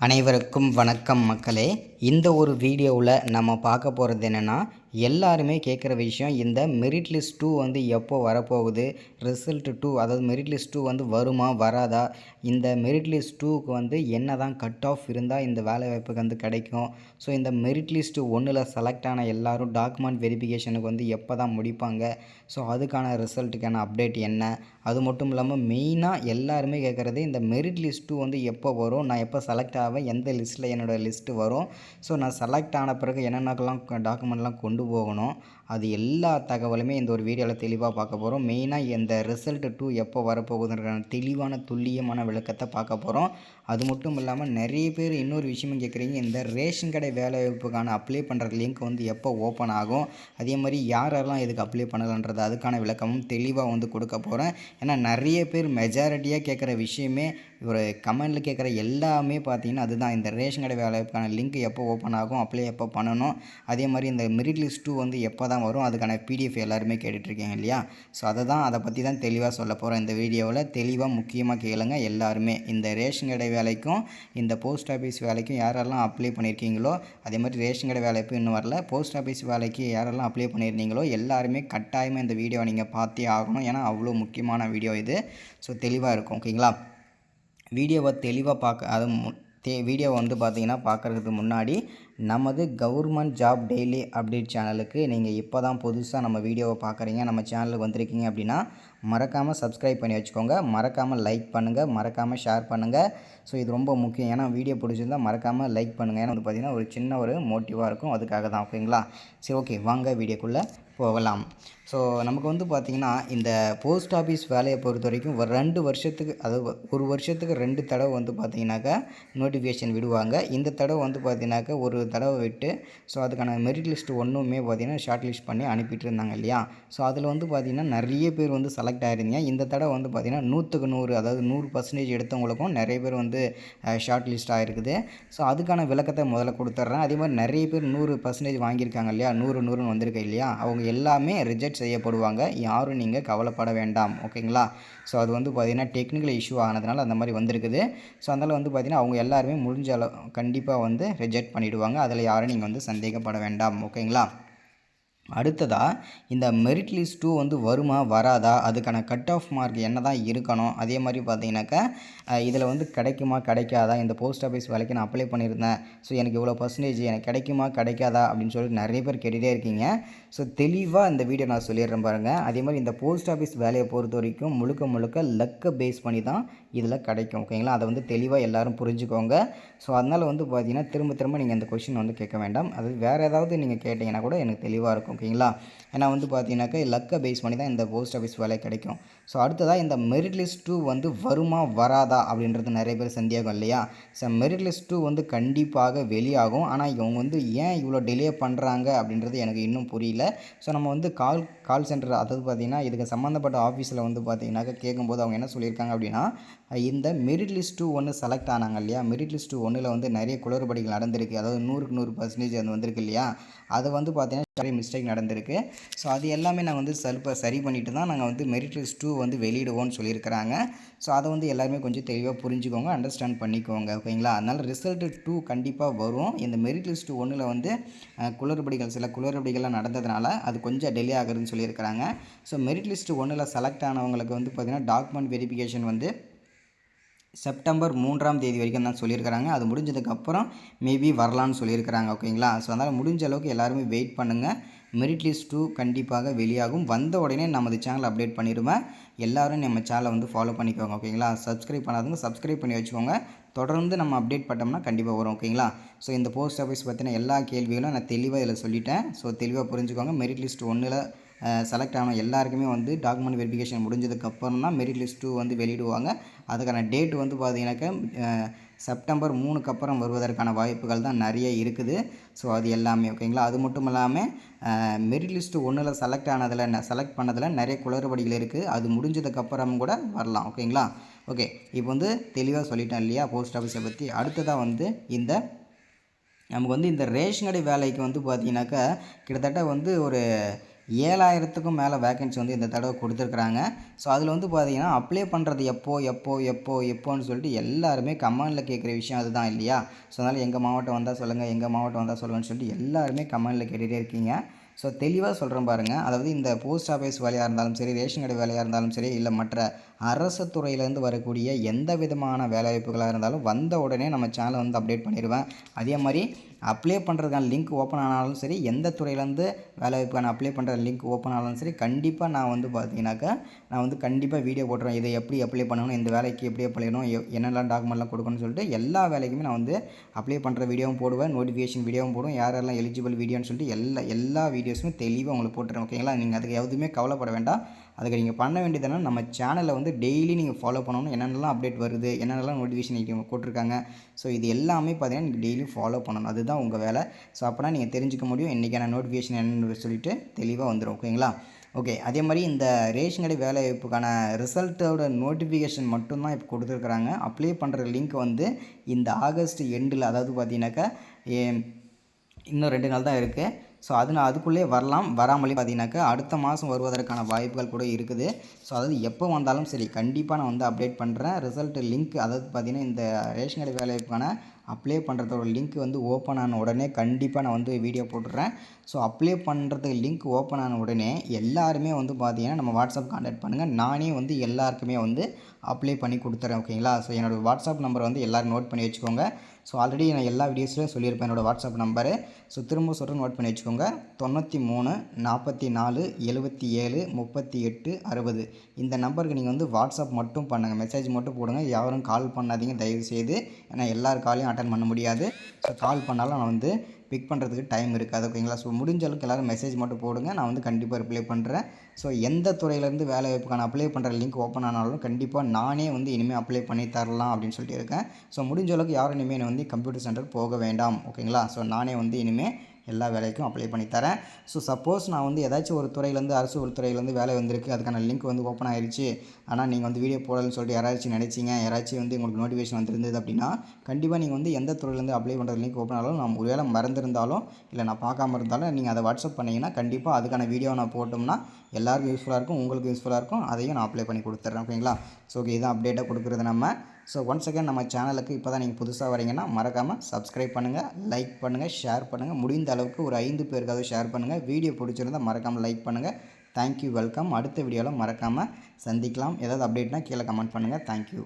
அனைவருக்கும் வணக்கம் மக்களே. இந்த ஒரு வீடியோவில் நம்ம பார்க்க போகிறது என்னென்னா, எல்லாருமே கேட்குற விஷயம், இந்த மெரிட் லிஸ்ட் 2 வந்து எப்போ வரப்போகுது, ரிசல்ட் 2 அதாவது மெரிட் லிஸ்ட் 2 வந்து வருமா வராதா, இந்த மெரிட் லிஸ்ட் 2க்கு வந்து என்ன தான் கட் ஆஃப் இருந்தால் இந்த வேலை வாய்ப்புக்கு வந்து கிடைக்கும். ஸோ இந்த மெரிட் லிஸ்ட் 1ல் செலக்ட் ஆன எல்லோரும் டாக்குமெண்ட் வெரிஃபிகேஷனுக்கு வந்து எப்போ தான் முடிப்பாங்க, ஸோ அதுக்கான ரிசல்ட்டுக்கான அப்டேட் என்ன, அது மட்டும் இல்லாமல் மெயினாக எல்லாருமே கேட்குறது இந்த மெரிட் லிஸ்ட் 2 வந்து எப்போ வரும், நான் எப்போ செலக்ட் ஆவேன், எந்த லிஸ்ட்டில் என்னோடய லிஸ்ட்டு வரும், ஸோ நான் செலக்ட் ஆன பிறகு என்னென்னலாம் டாக்குமெண்ட்லாம் கொண்டு போகணும், அது எல்லா தகவலுமே இந்த ஒரு வீடியோவில் தெளிவாக பார்க்க போகிறோம். மெயினாக இந்த ரிசல்ட் 2 எப்போ வரப்போகுதுன்ற தெளிவான துல்லியமான விளக்கத்தை பார்க்க போகிறோம். அது மட்டும் இல்லாமல் நிறைய பேர் இன்னொரு விஷயமும் கேட்குறீங்க, இந்த ரேஷன் கடை வேலைவாய்ப்புக்கான அப்ளை பண்ணுற லிங்க் வந்து எப்போ ஓப்பன் ஆகும், அதே மாதிரி யாரெல்லாம் இதுக்கு அப்ளை பண்ணலான்றது அதுக்கான விளக்கமும் தெளிவாக வந்து கொடுக்க போகிறேன். ஏன்னா நிறைய பேர் மெஜாரிட்டியாக கேட்குற விஷயமே, ஒரு கமெண்டில் கேட்குற எல்லாமே பார்த்தீங்கன்னா அதுதான், இந்த ரேஷன் கடை வேலைவாய்ப்புக்கான லிங்க் எப்போ ஓப்பன் ஆகும், அப்ளை எப்போ பண்ணணும், அதே மாதிரி இந்த மெரிட் லிஸ்ட் 2 வந்து எப்போ தான் வரும், அதுக்கான பிடிஎஃப் எல்லாருமே கேட்டுட்ருக்கீங்க இல்லையா. ஸோ அதை பற்றி தான் தெளிவாக சொல்ல போகிறேன் இந்த வீடியோவில். தெளிவாக முக்கியமாக கேளுங்க எல்லாருமே. இந்த ரேஷன் கடை வேலைக்கும் இந்த போஸ்ட் ஆஃபீஸ் வேலைக்கும் யாரெல்லாம் அப்ளை பண்ணியிருக்கீங்களோ, அதே மாதிரி ரேஷன் கடை வேலைக்கும் இன்னும் வரல, போஸ்ட் ஆஃபீஸ் வேலைக்கு யாரெல்லாம் அப்ளை பண்ணியிருந்தீங்களோ எல்லாருமே கட்டாயமாக இந்த வீடியோவை நீங்கள் பார்த்தே ஆகணும். ஏன்னா அவ்வளோ முக்கியமான வீடியோ இது. ஸோ தெளிவாக இருக்கும், ஓகேங்களா. வீடியோவை தெளிவாக பார்க்க வீடியோவை வந்து பார்த்தீங்கன்னா பார்க்குறதுக்கு முன்னாடி நமது கவர்மெண்ட் ஜாப் டெய்லி அப்டேட் சேனலுக்கு நீங்கள் இப்போ தான் புதுசாக நம்ம வீடியோவை பார்க்குறீங்க, நம்ம சேனலுக்கு வந்திருக்கீங்க அப்படின்னா மறக்காமல் சப்ஸ்கிரைப் பண்ணி வச்சுக்கோங்க, மறக்காமல் லைக் பண்ணுங்கள், மறக்காமல் ஷேர் பண்ணுங்கள். ஸோ இது ரொம்ப முக்கியம். ஏன்னா வீடியோ பிடிச்சிருந்தால் மறக்காமல் லைக் பண்ணுங்கள். ஏன்னா வந்து பார்த்திங்கன்னா ஒரு சின்ன ஒரு மோட்டிவாக இருக்கும், அதுக்காக தான், ஓகேங்களா. சரி, ஓகே, வாங்க வீடியோக்குள்ளே போகலாம். ஸோ நமக்கு வந்து பார்த்திங்கன்னா இந்த போஸ்ட் ஆஃபீஸ் வேலையை பொறுத்த வரைக்கும் ஒரு 2 வருஷத்துக்கு, அதாவது ஒரு வருஷத்துக்கு 2 தடவை வந்து பார்த்திங்கனாக்கா நோட்டிஃபிகேஷன் விடுவாங்க. இந்த தடவை வந்து பார்த்திங்கனாக்கா ஒரு தடவை விட்டு, ஸோ அதுக்கான மெரிட் லிஸ்ட் ஒன்றுமே பார்த்திங்கன்னா ஷார்ட் லிஸ்ட் பண்ணி அனுப்பிட்டு இருந்தாங்க இல்லையா. ஸோ அதில் வந்து பார்த்திங்கன்னா நிறைய பேர் வந்து செலக்ட் ஆகிருந்தீங்க. இந்த தடவை வந்து பார்த்திங்கன்னா 100க்கு 100, அதாவது 100% எடுத்தவங்களுக்கும் நிறைய பேர் வந்து ஷார்ட் லிஸ்ட் ஆகிருக்குது. ஸோ அதுக்கான விளக்கத்தை முதல்ல கொடுத்துட்றேன். அதே மாதிரி நிறைய பேர் 100% வாங்கியிருக்காங்க இல்லையா, 100 வந்திருக்கு இல்லையா, அவங்க எல்லாமே ரிஜெக்ட் செய்யப்படுவாங்க. யாரும் நீங்கள் கவலைப்பட வேண்டாம், ஓகேங்களா. ஸோ அது வந்து பார்த்திங்கன்னா டெக்னிக்கல் இஷ்யூ ஆனதுனால அந்த மாதிரி வந்திருக்குது. ஸோ அதனால் வந்து பார்த்திங்கன்னா அவங்க எல்லாருமே முடிஞ்ச அளவு கண்டிப்பாக வந்து ரிஜெக்ட் பண்ணிவிடுவாங்க. அதில் யாரும் நீங்கள் வந்து சந்தேகப்பட வேண்டாம், ஓகேங்களா. அடுத்ததாக இந்த மெரிட் லிஸ்ட் 2 வந்து வருமா வராதா, அதுக்கான கட் ஆஃப் மார்க் என்ன தான் இருக்கணும், அதே மாதிரி பார்த்தீங்கன்னாக்கா இதில் வந்து கிடைக்குமா கிடைக்காதா, இந்த போஸ்ட் ஆஃபீஸ் வேலைக்கு நான் அப்ளை பண்ணியிருந்தேன், ஸோ எனக்கு இவ்வளோ பர்சன்டேஜ் எனக்கு கிடைக்குமா கிடைக்காதா அப்படின்னு சொல்லிட்டு நிறைய பேர் கேட்டுகிட்டே இருக்கீங்க. ஸோ தெளிவாக இந்த வீடியோ நான் சொல்லிடுறேன் பாருங்கள். அதே மாதிரி இந்த போஸ்ட் ஆஃபீஸ் வேலையை பொறுத்த வரைக்கும் முழுக்க லக்கை பேஸ் பண்ணி தான் இதில் கிடைக்கும், ஓகேங்களா. அதை வந்து தெளிவாக எல்லோரும் புரிஞ்சுக்கோங்க. ஸோ அதனால் வந்து பார்த்தீங்கன்னா திரும்ப நீங்கள் இந்த கொஷின் வந்து கேட்க வேண்டாம். அது வேறு ஏதாவது நீங்கள் கேட்டிங்கன்னா கூட எனக்கு தெளிவாக இருக்கும், ஓகேங்களா. ஏன்னா வந்து பார்த்தீங்கன்னாக்கா லக்கை பேஸ் பண்ணி தான் இந்த போஸ்ட் ஆஃபீஸ் வேலை கிடைக்கும். ஸோ அடுத்ததாக இந்த மெரிட் லிஸ்ட் 2 வந்து வருமா வராதா அப்படின்றது நிறைய பேர் சந்தேகம் இல்லையா. ஸோ மெரிட் லிஸ்ட் 2 வந்து கண்டிப்பாக வெளியாகும். ஆனால் இவங்க வந்து ஏன் இவ்வளோ டிலே பண்ணுறாங்க அப்படின்றது எனக்கு இன்னும் புரியல. ஸோ நம்ம வந்து கால் சென்டர், அதாவது பார்த்திங்கன்னா இதுக்கு சம்மந்தப்பட்ட ஆஃபீஸில் வந்து பார்த்திங்கனாக்கா கேட்கும்போது அவங்க என்ன சொல்லியிருக்காங்க அப்படின்னா, இந்த மெரிட் லிஸ்ட் 2 ஒன்று செலக்ட் ஆனாங்க இல்லையா, மெரிட் லிஸ்ட் 1ல் வந்து நிறைய குளறுபடிகள் நடந்திருக்கு, அதாவது 100க்கு 100% அது வந்திருக்கு இல்லையா, அது வந்து பார்த்திங்கன்னா நிறைய மிஸ்டேக் நடந்திருக்கு. ஸோ அது எல்லாமே நாங்கள் வந்து சரி பண்ணிட்டு தான் நாங்கள் வந்து மெரிட் லிஸ்ட் 2 வந்து வெளியிடுவோம்னு சொல்லியிருக்கிறாங்க. ஸோ அதை வந்து எல்லாருமே கொஞ்சம் தெளிவாக புரிஞ்சுக்கோங்க, அண்டர்ஸ்டாண்ட் பண்ணிக்கோங்க, ஓகேங்களா. அதனால் ரிசல்ட் 2 கண்டிப்பாக வரும். இந்த மெரிட் லிஸ்ட் 1ல் வந்து சில குளறுபடிகள்லாம் நடந்ததுனால அது கொஞ்சம் டிலே ஆகுதுன்னு சொல்லியிருக்கிறாங்க. ஸோ மெரிட் லிஸ்ட் 1ல் செலக்ட் ஆனவங்களுக்கு வந்து பார்த்திங்கன்னா டாக்குமெண்ட் வெரிஃபிகேஷன் வந்து செப்டம்பர் 3ஆம் தேதி வரைக்கும் தான் சொல்லியிருக்கிறாங்க. அது முடிஞ்சதுக்கப்புறம் மேபி வரலான்னு சொல்லியிருக்கிறாங்க, ஓகேங்களா. ஸோ அதனால் முடிஞ்ச அளவுக்கு எல்லாருமே வெயிட் பண்ணுங்கள். மெரிட் லிஸ்ட் 2 கண்டிப்பாக வெளியாகும். வந்த உடனே நமது சேனல் அப்டேட் பண்ணிடுவேன். எல்லோரும் நம்ம சேனலை வந்து ஃபாலோ பண்ணிக்கோங்க, ஓகேங்களா. சப்ஸ்கிரைப் பண்ணாதவங்க சப்ஸ்கிரைப் பண்ணி வச்சுக்கோங்க. தொடர்ந்து நம்ம அப்டேட் பண்ணோம்னா கண்டிப்பாக வரும், ஓகேங்களா. ஸோ இந்த போஸ்ட் ஆஃபீஸ் பற்றின எல்லா கேள்விகளும் நான் தெளிவாக இதில் சொல்லிட்டேன். ஸோ தெளிவாக புரிஞ்சுக்கோங்க. மெரிட் லிஸ்ட் 1ல் செலக்ட் ஆன எல்லாருக்குமே வந்து டாக்குமெண்ட் வெரிஃபிகேஷன் முடிஞ்சதுக்கப்புறம் தான் மெரிட் லிஸ்ட் 2 வந்து வெளியிடுவாங்க. அதுக்கான டேட் வந்து பார்த்திங்கனாக்கா செப்டம்பர் 3க்கு அப்புறம் வருவதற்கான வாய்ப்புகள் தான் நிறைய இருக்குது. ஸோ அது எல்லாமே, ஓகேங்களா. அது மட்டும் இல்லாமல் மெரிட் லிஸ்ட் 1ல் செலக்ட் பண்ணதில் நிறைய குளறுபடிகள் இருக்குது. அது முடிஞ்சதுக்கப்புறம் கூட வரலாம், ஓகேங்களா. ஓகே, இப்போ வந்து தெளிவாக சொல்லிட்டேன் இல்லையா போஸ்ட் ஆஃபீஸை பற்றி. அடுத்ததாக வந்து நமக்கு வந்து இந்த ரேஷன் கடை வேலைக்கு வந்து பார்த்திங்கனாக்கா கிட்டத்தட்ட வந்து ஒரு 7000க்கும் மேலே வேக்கன்சி வந்து இந்த தடவை கொடுத்துருக்குறாங்க. ஸோ அதில் வந்து பார்த்தீங்கன்னா அப்ளை பண்ணுறது எப்போன்னு சொல்லிட்டு எல்லாருமே கமெண்டில் கேட்குற விஷயம் அதுதான் இல்லையா? ஸோ அதனால் எங்கள் மாவட்டம் வந்தால் சொல்லுங்கள், எங்கள் மாவட்டம் வந்தால் சொல்லுங்கன்னு சொல்லிட்டு எல்லாருமே கமெண்டில் கேட்டுகிட்டே இருக்கீங்க. ஸோ தெளிவாக சொல்கிறேன் பாருங்கள். அதாவது இந்த போஸ்ட் ஆஃபீஸ் வேலையாக இருந்தாலும் சரி, ரேஷன் கடை வேலையாக இருந்தாலும் சரி, இல்லை மற்ற அரசு துறையிலேருந்து வரக்கூடிய எந்த விதமான வேலைவாய்ப்புகளாக இருந்தாலும் வந்த உடனே நம்ம சேனலை வந்து அப்டேட் பண்ணிடுவேன். அதே மாதிரி அப்ளை பண்ணுறதுக்கான லிங்க் ஓப்பன் ஆனாலும் சரி, எந்த துறையிலேருந்து வேலைவாய்ப்புக்கான அப்ளை பண்ணுற லிங்க் ஓப்பன் ஆனாலும் சரி, கண்டிப்பாக நான் வந்து பார்த்தீங்கன்னாக்கா நான் வந்து கண்டிப்பாக வீடியோ போட்டுருவேன். இதை எப்படி அப்ளை பண்ணணும், இந்த வேலைக்கு எப்படி அப்ளை பண்ணணும், என்னெல்லாம் டாக்குமெண்ட்லாம் கொடுக்கணும்னு சொல்லிட்டு எல்லா வேலைக்குமே நான் வந்து அப்ளை பண்ணுற வீடியோவும் போடுவேன், நோட்டிஃபிகேஷன் வீடியோவும் போடுவேன், யாரெல்லாம் எலிஜிபிள் வீடியோன்னு சொல்லிட்டு எல்லா வீடியோஸுமே தெளிவாக உங்களுக்கு போட்டுருவேன். ஓகேங்களா? நீங்கள் அதுக்கு எதுவுமே கவலைப்பட வேண்டாம். அதுக்கு நீங்கள் பண்ண வேண்டியது என்னன்னா, நம்ம சேனலை வந்து டெய்லி நீங்கள் ஃபாலோ பண்ணணும். என்னென்னலாம் அப்டேட் வருது, என்னென்னலாம் நோட்டிஃபிகேஷன் இவங்க போட்டிருக்காங்க, ஸோ இது எல்லாமே பார்த்தீங்கன்னா நீங்கள் டெய்லி ஃபாலோ பண்ணணும். அதுதான் உங்கள் வேலை. ஸோ அப்போனா நீங்கள் தெரிஞ்சுக்க முடியும் இன்றைக்கான நோட்டிஃபிகேஷன் என்னன்னு சொல்லிட்டு தெளிவாக வந்துடும். ஓகேங்களா? ஓகே. அதே மாதிரி இந்த ரேஷன் கடை வேலைவாய்ப்புக்கான ரிசல்ட்டோட நோட்டிஃபிகேஷன் மட்டும்தான் இப்போ கொடுத்துருக்குறாங்க. அப்ளை பண்ணுற லிங்க் வந்து இந்த ஆகஸ்ட் எண்டில், அதாவது பார்த்தீங்கன்னாக்கா இன்னும் 2 நாள் தான் இருக்குது. ஸோ அதுக்குள்ளேயே வரலாம். வராமலே பார்த்தீங்கன்னாக்கா அடுத்த மாதம் வருவதற்கான வாய்ப்புகள் கூட இருக்குது. ஸோ அதாவது எப்போ வந்தாலும் சரி, கண்டிப்பாக நான் வந்து அப்டேட் பண்ணுறேன். ரிசல்ட் லிங்க், அதாவது பார்த்தீங்கன்னா இந்த ரேஷன் கடை வேலைவாய்ப்புக்கான அப்ளை பண்ணுறதோட லிங்க் வந்து ஓப்பன் ஆன உடனே கண்டிப்பாக நான் வந்து வீடியோ போட்டுடுறேன். ஸோ அப்ளை பண்ணுறதுக்கு லிங்க் ஓப்பன் ஆன உடனே எல்லாருமே வந்து பார்த்தீங்கன்னா நம்ம வாட்ஸ்அப் கான்டாக்ட் பண்ணுங்கள். நானே வந்து எல்லாருக்குமே வந்து அப்ளை பண்ணி கொடுத்துட்றேன். ஓகேங்களா? ஸோ என்னோடய வாட்ஸ்அப் நம்பரை வந்து எல்லோரும் நோட் பண்ணி வச்சுக்கோங்க. ஸோ ஆல்ரெடி நான் எல்லா வீடியோஸ்லையும் சொல்லியிருப்பேன் என்னோடய வாட்ஸ்அப் நம்பரு. ஸோ திரும்ப சொல்கிறேன், நோட் பண்ணி வச்சுக்கோங்க. 93 44 77 38 60. இந்த நம்பருக்கு நீங்கள் வந்து வாட்ஸ்அப் மட்டும் பண்ணுங்கள், மெசேஜ் மட்டும் போடுங்க. யாரும் கால் பண்ணாதீங்க தயவுசெய்து. ஏன்னா எல்லார் காலையும் அட்டன் பண்ண முடியாது. ஸோ கால் பண்ணாலும் நான் வந்து பிக் பண்ணுறதுக்கு டைம் இருக்காது. ஓகேங்களா? ஸோ முடிஞ்ச அளவுக்கு எல்லோரும் மெசேஜ் மட்டும் போடுங்க, நான் வந்து கண்டிப்பாக ரிப்ளை பண்ணுறேன். ஸோ எந்த துறையிலேருந்து வேலைவாய்ப்புக்கான அப்ளை பண்ணுற லிங்க் ஓப்பன் ஆனாலும் கண்டிப்பாக நானே வந்து இனிமேல் அப்ளை பண்ணி தரலாம் அப்படின்னு சொல்லிட்டு இருக்கேன். ஸோ முடிஞ்ச அளவுக்கு யாரும் இனிமேல் வந்து கம்ப்யூட்டர் சென்டர் போக வேண்டாம். ஓகேங்களா? ஸோ நானே வந்து இனிமேல் எல்லா வேலைக்கும் அப்ளை பண்ணி தரேன். ஸோ சப்போஸ் நான் வந்து ஏதாச்சும் ஒரு துறையிலேருந்து, அரசு ஒரு துறையிலேருந்து வேலை வந்திருக்கு, அதுக்கான லிங்க் வந்து ஓப்பன் ஆகிடுச்சு, ஆனால் நீங்கள் வந்து வீடியோ போடலன்னு சொல்லிட்டு யாராச்சும் நினச்சிங்க, யாராச்சும் வந்து உங்களுக்கு நோட்டிஃபிகேஷன் வந்துருந்தது அப்படின்னா, கண்டிப்பாக நீங்கள் வந்து எந்த துறையிலேருந்து அப்ளை பண்ணுற லிங்க் ஓப்பன் ஆனாலும், நான் ஒரு வேளை மறந்துருந்தாலும் இல்லை நான் பார்க்காம இருந்தாலும் நீங்கள் அதை வாட்ஸ்அப் பண்ணிங்கன்னா கண்டிப்பாக அதுக்கான வீடியோ நான் போட்டோம்னா எல்லாருக்கும் யூஸ்ஃபுல்லாக இருக்கும், உங்களுக்கு யூஸ்ஃபுல்லாக இருக்கும். அதையும் நான் அப்ளை பண்ணி கொடுத்துட்றேன். ஓகேங்களா? ஸோ ஓகே, இதான் அப்டேட்டாக கொடுக்குறது நம்ம. ஸோ ஒன்ஸ் அகேன் நம்ம சேனலுக்கு இப்போ தான் நீங்கள் புதுசாக வரீங்கன்னா மறக்காமல் சப்ஸ்கிரைப் பண்ணுங்கள், லைக் பண்ணுங்கள், ஷேர் பண்ணுங்கள். முடிந்த அளவுக்கு ஒரு 5 பேருக்காவது ஷேர் பண்ணுங்கள். வீடியோ பிடிச்சிருந்தால் மறக்காமல் லைக் பண்ணுங்கள். Thank you, welcome. அடுத்த வீடியோவில் மறக்காமல் சந்திக்கலாம். ஏதாவது அப்டேட்னா கீழே கமெண்ட் பண்ணுங்கள். தேங்க்யூ.